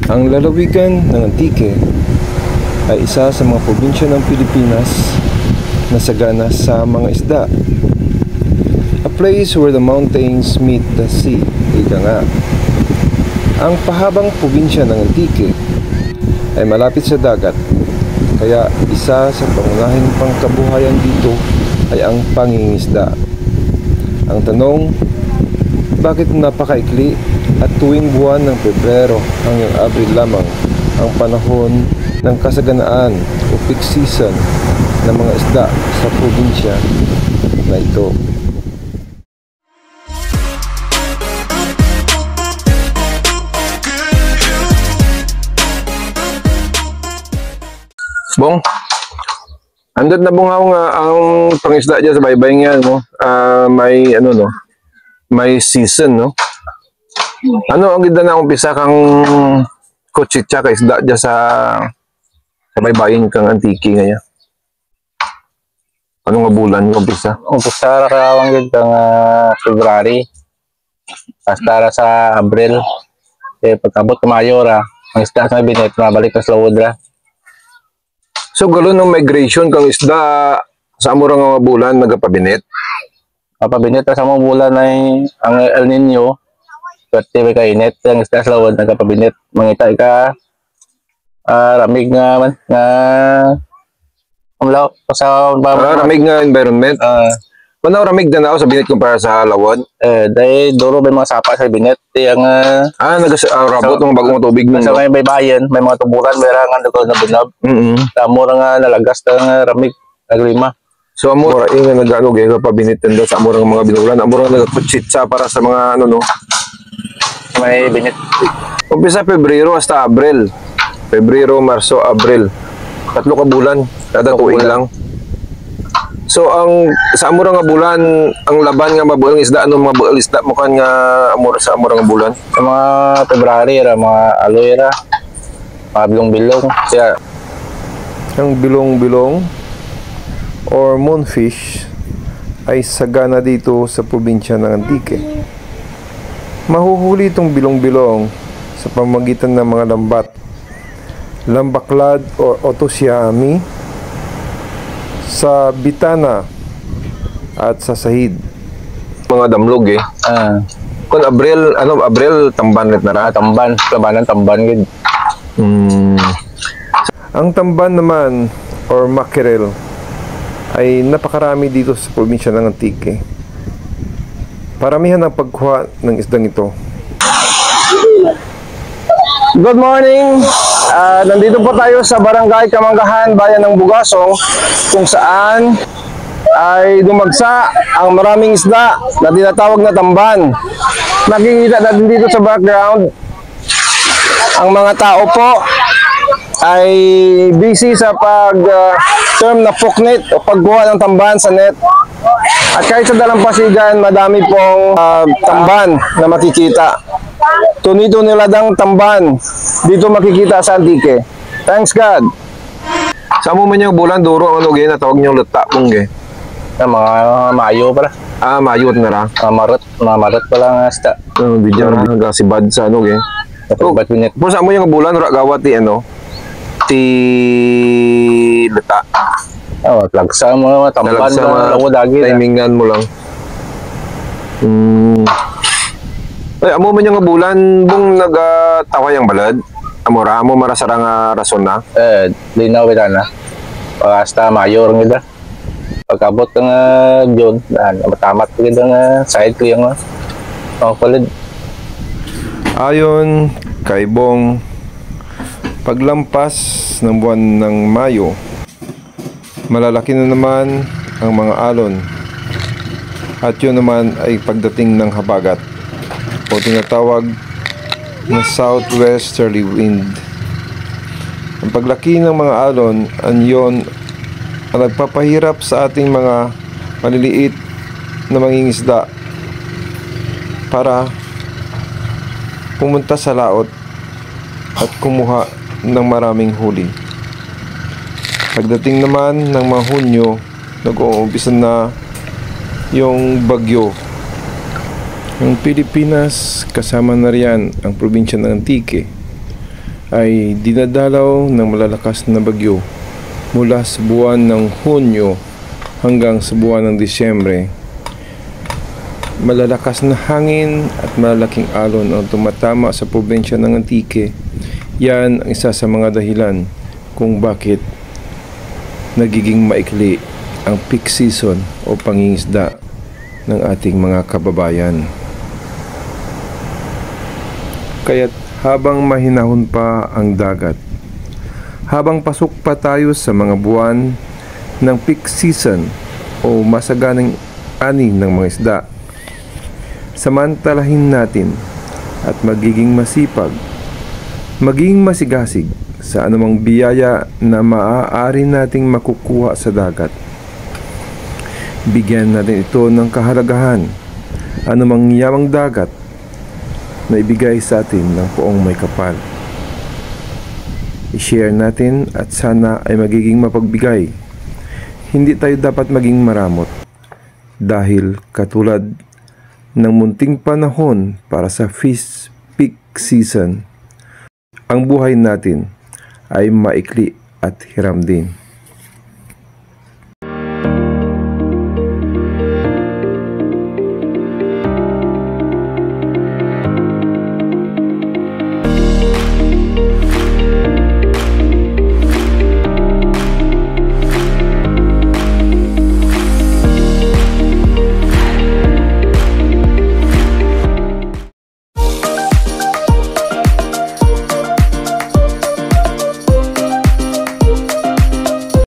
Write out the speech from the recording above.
Ang lalawigan ng Antique ay isa sa mga probinsya ng Pilipinas na sagana sa mga isda. A place where the mountains meet the sea, ika nga. Ang pahabang probinsya ng Antique ay malapit sa dagat, kaya isa sa pangunahing pangkabuhayan dito ay ang pangingisda. Ang tanong, bakit napakaikli at tuwing buwan ng Pebrero hanggang Abril lamang ang panahon ng kasaganaan o peak season ng mga isda sa probinsya na ito? Bong, andun na bungaw nga ang pangisda dyan sa baybay nga, no? May ano, no? May season, no? Ano ang ganda na umpisa kang kutsitsa ka isda dyan sa baybayin kang Antique ngayon? Ano nga bulan yung umpisa? Umpisa rakawang yun kang February. Hasta sa Abril. Pagkabot ka Mayo ra. Ang isda sa binet, mabalik ka sa Lawodra. So gano'n ng migration kang isda sa amurang nga bulan nagapabinet? Kapabinet sa mga bulan ay ang El Nino. Pwede may kainit. Ang isda sa Lawod nagkapabinet. Mangita ka ramig nga ramig nga environment. Manaw ramig na ako sa binet kumpara sa Lawod? Dahil duro may mga sapa sa binet. Yung rabot ng bagong tubig nun. Sa may bayan, may mga tuburan, may rangan na bunab. Amura nga nalagas ng ramig, naglima. So amura yung nag-ano gaya pabinet doon sa amurang mga binulan. Amura nagputsitsa para sa mga ano, no? May binit. Umpisa Pebrero hasta Abril. Pebrero, Marso, Abril. 3 ka bulan, kada tuig lang. So ang sa amura nga bulan, ang laban nga mabulang isda, anong mga bulang isda mo kan nga amura sa amura nga bulan? Sa mga February ra, mga aloe ra, mga bilong-bilong. Kaya ang bilong-bilong or moonfish ay sagana dito sa probinsya ng Antique. Mahuhuli itong bilong-bilong sa pamamagitan ng mga lambat, lambaklad o otosiami, sa bitana at sa sahid. Mga damlog Kung Abril, tamban rin na ra. tamban, gid. Ang tamban naman or mackerel ay napakarami dito sa probinsya ng Antique. Paramihan ang pagkuha ng isdang ito. Good morning! Nandito po tayo sa Barangay Kamanggahan, Bayan ng Bugasong, kung saan ay dumagsa ang maraming isda na tinatawag na tamban. Nakikita natin dito sa background, ang mga tao po ay busy sa term na hook net o pagkuha ng tamban sa net. At kahit sa Dalampasigan, madami pong tamban na makikita. Tunito niladang tamban dito makikita sa Antique. Thanks God. Sa mo man yung bulan duro ano gaya na tawag niyo lata mong gaya? Mga Mayo para. Mayo na ra. Mamarot pa lang hasta. Video na hanggang si Bad sa ano gaya. Ba't binit? Po sa mo yung bulan ura gawat ti ano? Ti lata. Plagsa mo tamban na mo dagi. Timingan mo lang. Ay, amo man yung bulan bung nagtaway ang balad. Amora mo marasara nga rason na. Linaw ita na. Hasta Mayo rin ita. Pagkabot ng June, matamat ko ito nga side ko yung kulid. Ayon kay Bong, paglampas ng buwan ng Mayo, malalaki na naman ang mga alon. At yun naman ay pagdating ng habagat o tinatawag na southwesterly wind. Ang paglaki ng mga alon, anyon ang nagpapahirap sa ating mga maliliit na mangingisda para pumunta sa laot at kumuha ng maraming huli. Pagdating naman ng mga Hunyo, nag-uumpisa na yung bagyo. Yung Pilipinas, kasama na riyan ang probinsya ng Antique. ay dinadalaw ng malalakas na bagyo mula sa buwan ng Hunyo hanggang sa buwan ng Disyembre. Malalakas na hangin at malalaking alon ang tumatama sa probinsya ng Antique. Yan ang isa sa mga dahilan kung bakit nagiging maikli ang peak season o pangingisda ng ating mga kababayan. Kaya't habang mahinahon pa ang dagat, habang pasok pa tayo sa mga buwan ng peak season o masaganang ani ng mga isda, samantalahin natin at magiging masipag, maging masigasig sa anumang biyaya na maaari nating makukuha sa dagat. Bigyan natin ito ng kahalagahan, anumang yamang dagat na ibigay sa atin ng Poong May Kapal. I-share natin at sana ay magiging mapagbigay. Hindi tayo dapat maging maramot dahil katulad ng munting panahon para sa fish peak season, ang buhay natin ay maikli at hiram din.